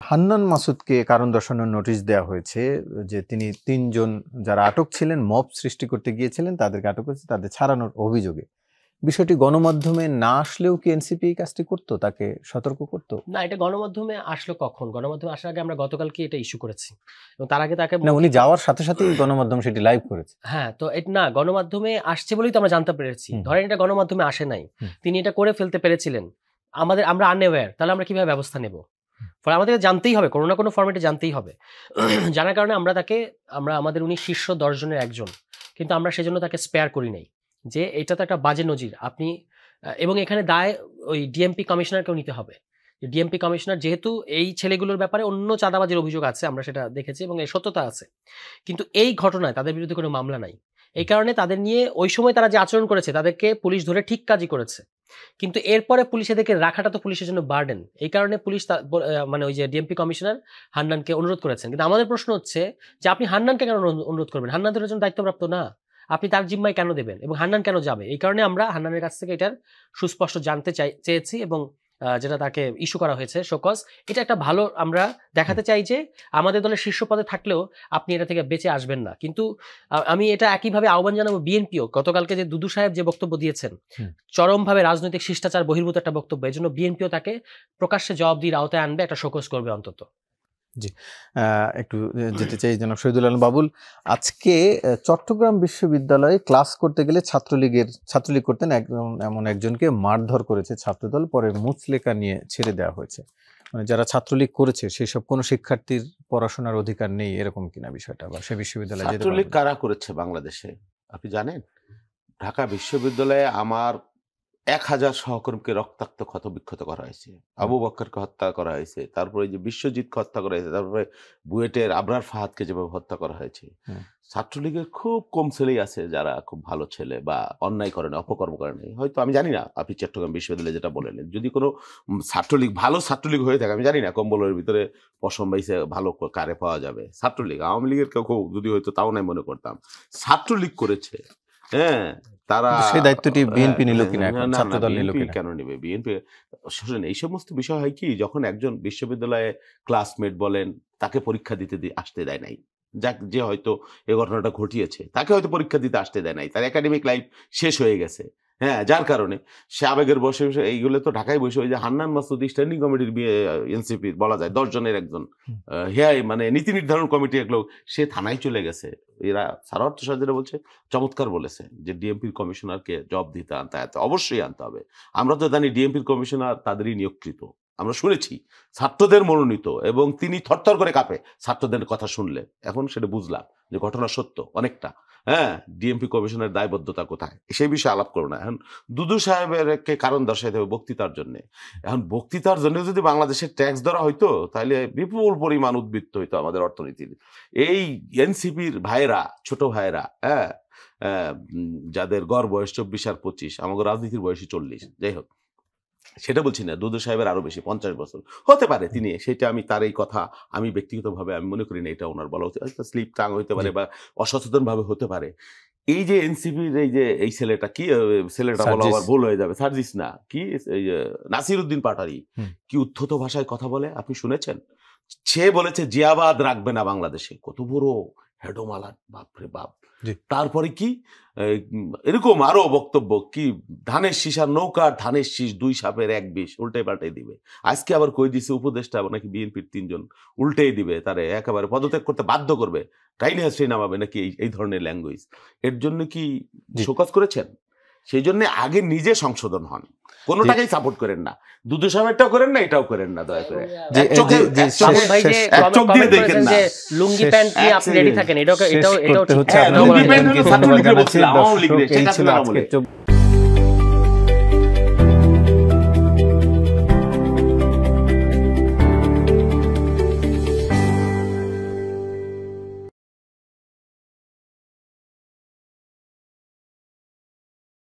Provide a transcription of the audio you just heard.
হান্নান মাসুদকে কারণ দর্শানোর নোটিশ দেওয়া হয়েছে যে তিনি ৩ জন যারা আটক ছিলেন মব সৃষ্টি করতে গিয়েছিলেন তাদেরকে আটক করেছে তাদের ছাড়ানোর অভিযোগে। বিষয়টি গণমাধ্যমে না আসলেও কি এনসিপি এই কাজটি করতো, তাকে সতর্ক করতো? না, এটা গণমাধ্যমে আসলো কখন? গণমাধ্যমে আসার আগে আমরা গতকালকে এটা ইস্যু করেছি এবং তার আগে তাকে না, উনি যাওয়ার সাথে সাথেই গণমাধ্যম সেটি লাইভ করেছে। হ্যাঁ, তো এটা না গণমাধ্যমে আসছে বলেই তো আমরা জানতে পেরেছি। ধরেন এটা গণমাধ্যমে আসে নাই, তিনি এটা করে ফেলতে পেরেছিলেন, আমরা আনঅ্যাওয়্যার, তাহলে আমরা কিভাবে ব্যবস্থা নেব? ফলে আমাদের জানতেই হবে, কোনো না কোনো ফরম্যাটে জানতেই হবে। জানার কারণে আমরা আমাদের উনি শীর্ষ 10 জনের একজন, কিন্তু আমরা সেজন্য তাকে স্পেয়ার করি নাই, যে এটা তো একটা বাজে নজির। আপনি এবং এখানে দায় ওই ডিএমপি কমিশনারকেও নিতে হবে। ডিএমপি কমিশনার যেহেতু এই ছেলেগুলোর ব্যাপারে অন্য চাঁদাবাজির অভিযোগ আছে, আমরা সেটা দেখেছি এবং এর সত্যতা আছে, কিন্তু এই ঘটনায় তাদের বিরুদ্ধে কোনো মামলা নাই। এই কারণে তাদের নিয়ে ওই সময় তারা যে আচরণ করেছে, তাদেরকে পুলিশ ধরে ঠিক কাজই করেছে, কিন্তু এরপরে পুলিশ এদেরকে রাখাটা তো পুলিশের জন্য বার্ডেন। এই কারণে পুলিশ মানে ওই যে ডিএমপি কমিশনার হান্নানকে অনুরোধ করেছেন। কিন্তু আমাদের প্রশ্ন হচ্ছে যে আপনি হান্নানকে কেন অনুরোধ করবেন? হান্নান তো এর জন্য দায়িত্বপ্রাপ্ত না, আপনি তার জিম্মায় কেন দেবেন এবং হান্নান কেন যাবে? এই কারণে আমরা হান্নানের কাছ থেকে এটার সুস্পষ্ট জানতে চেয়েছি এবং যেটা তাকে ইস্যু করা হয়েছে শোকজ, এটা একটা ভালো, আমরা দেখাতে চাই যে আমাদের দলের শীর্ষ পদে থাকলেও আপনি এটা থেকে বেঁচে আসবেন না। কিন্তু আমি এটা একইভাবে আহ্বান জানাবো বিএনপিও। গতকালকে যে দুদু সাহেব যে বক্তব্য দিয়েছেন, চরমভাবে রাজনৈতিক শিষ্টাচার বহির্ভূত একটা বক্তব্য, এই জন্য বিএনপিও তাকে প্রকাশ্যে জবাবদিহির আওতায় আনবে, একটা শোকজ করবে অন্তত। জি, একটু যেতে চাই জনাব শহীদুল আলম বাবুল। আজকে চট্টগ্রাম বিশ্ববিদ্যালয়ে ক্লাস করতে গেলে ছাত্রলীগ করতেন এমন একজনকে মারধর করেছে ছাত্রদল, পরে মুচলেকা নিয়ে ছেড়ে দেওয়া হয়েছে। মানে যারা ছাত্রলীগ করেছে সেসব কোনো শিক্ষার্থীর পড়াশোনার অধিকার নেই, এরকম কিনা বিষয়টা? বা সে বিশ্ববিদ্যালয়ে ছাত্রলীগ কারা করেছে বাংলাদেশে আপনি জানেন? ঢাকা বিশ্ববিদ্যালয়ে আমার 1000 সহকর্মীকে রক্তাক্ত ক্ষত বিক্ষত করা হয়েছে, আবু বক্করকে হত্যা করা হয়েছে, তারপরে যে বিশ্বজিৎকে হত্যা করা হয়েছে, তারপরে বুয়েটের আবরার ফাহাদকে যেভাবে হত্যা করা হয়েছে। ছাত্রলীগের খুব কম ছেলেই আছে যারা খুব ভালো ছেলে বা অন্যায় করে না, অপকর্ম করে নাই। হয়তো আমি জানি না, আপনি চট্টগ্রাম বিশ্ববিদ্যালয়ে যেটা বলেন, যদি কোনো ছাত্রলীগ ভালো ছাত্রলীগ হয়ে থাকে, আমি জানি না কম্বলের ভিতরে পশম বাইছে ভালো কারে পাওয়া যাবে। ছাত্রলীগ আওয়ামী লীগের কেউ যদি হয়তো তাও নাই মনে করতাম, ছাত্রলীগ করেছে। হ্যাঁ, তারা সেই দায়িত্বটি বিএনপি নিল কিনা, ছাত্রদল নিল কিনা? কেন নেবে বিএনপি? এই সমস্ত বিষয় হয় কি, যখন একজন বিশ্ববিদ্যালয়ে ক্লাসমেট বলেন তাকে পরীক্ষা দিতে আসতে দেয় নাই, যে হয়তো এই ঘটনাটা ঘটিয়েছে, তাকে হয়তো পরীক্ষা দিতে আসতে দেয় নাই, তার একাডেমিক লাইফ শেষ হয়ে গেছে। হ্যাঁ, যার কারণে সে আবেগের বসে এইগুলো তো ঢাকায় বসে ওই যে হান্নান মাসুদ স্ট্যান্ডিং কমিটির এনসিপি বলা যায় 10 জনের একজন, হ্যাঁ মানে নীতি নির্ধারণ কমিটি এগুলো, সে থানায় চলে গেছে। এরা সারাওয়ার তুষার যেটা বলছে চমৎকার বলেছে যে ডিএমপির কমিশনারকে জবাব দিতে আনতে অবশ্যই আনতে হবে। আমরা তো জানি ডিএমপির কমিশনার তাদেরই নিয়োগকৃত, আমরা শুনেছি ছাত্রদের মনোনীত, এবং তিনি থরথর করে কাঁপে ছাত্রদের কথা শুনলে। এখন সেটা বুঝলাম যে ঘটনা সত্য অনেকটা। হ্যাঁ, ডিএমপি কমিশনের দায়বদ্ধতা কোথায় সেই বিষয়ে আলাপ করবো না। এখন দুদু সাহেবেরকে কারণ দর্শাইতে হবে বক্তৃতার জন্য। এখন বক্তৃতার জন্য যদি বাংলাদেশের ট্যাক্স ধরা হইতো তাহলে বিপুল পরিমাণ উদ্বৃত্ত হইতো আমাদের অর্থনীতির। এই এনসিপির ভাইয়েরা, ছোট ভাইয়েরা, হ্যাঁ, যাদের গড় বয়স 24 আর 25, আমাদের রাজনীতির বয়সী 40, যাই হোক সেটা বলছি না, দুদু সাহেবের আরো বেশি 50 বছর হতে পারে তিনি, সেটা আমি তার এই কথা আমি ব্যক্তিগতভাবে আমি মনে করি না এটা ওনার বলা উচিত, স্লিপ টাং হইতে পারে বা অসচেতন ভাবে হতে পারে। এই যে এনসিপির এই ছেলেটা, কি ছেলেটা বলা আবার ভুল হয়ে যাবে, সার্জিস না কি, নাসির উদ্দিন পাটারি কি উদ্ধত ভাষায় কথা বলে আপনি শুনেছেন? সে বলেছে জিয়াবাদ রাখবে না বাংলাদেশে, কত বড় হেডোমালা, বাপরে বাপ। তারপরে কি এরকম আরো বক্তব্য, কি ধানের শীষ আর নৌকার ধানের শীষ 2 সাপের 1 বিষ, উল্টে পাল্টে দিবে। আজকে আবার কই দিছে উপদেষ্টা নাকি বিএনপির 3 জন উল্টেই দিবে, তারে একেবারে পদত্যাগ করতে বাধ্য করবে, টাইনে হাসি নামাবে নাকি, এই ধরনের ল্যাঙ্গুয়েজ। এর জন্য কি শোকজ করেছেন? সেই জন্য আগে নিজে সংশোধন হন, কোনোটাকেই সাপোর্ট করেন না, দুদু সাহেবটাও করেন না, এটাও করেন না, দয়া করে চোখ দিয়ে দেখেন না। লুঙ্গি প্যান্ট নিয়ে আপনি রেডি থাকেন, এটাও লুঙ্গি প্যান্ট হলো ছাত্রলীগের বলছিল, আওয়ামী লীগের সেটা ছিল।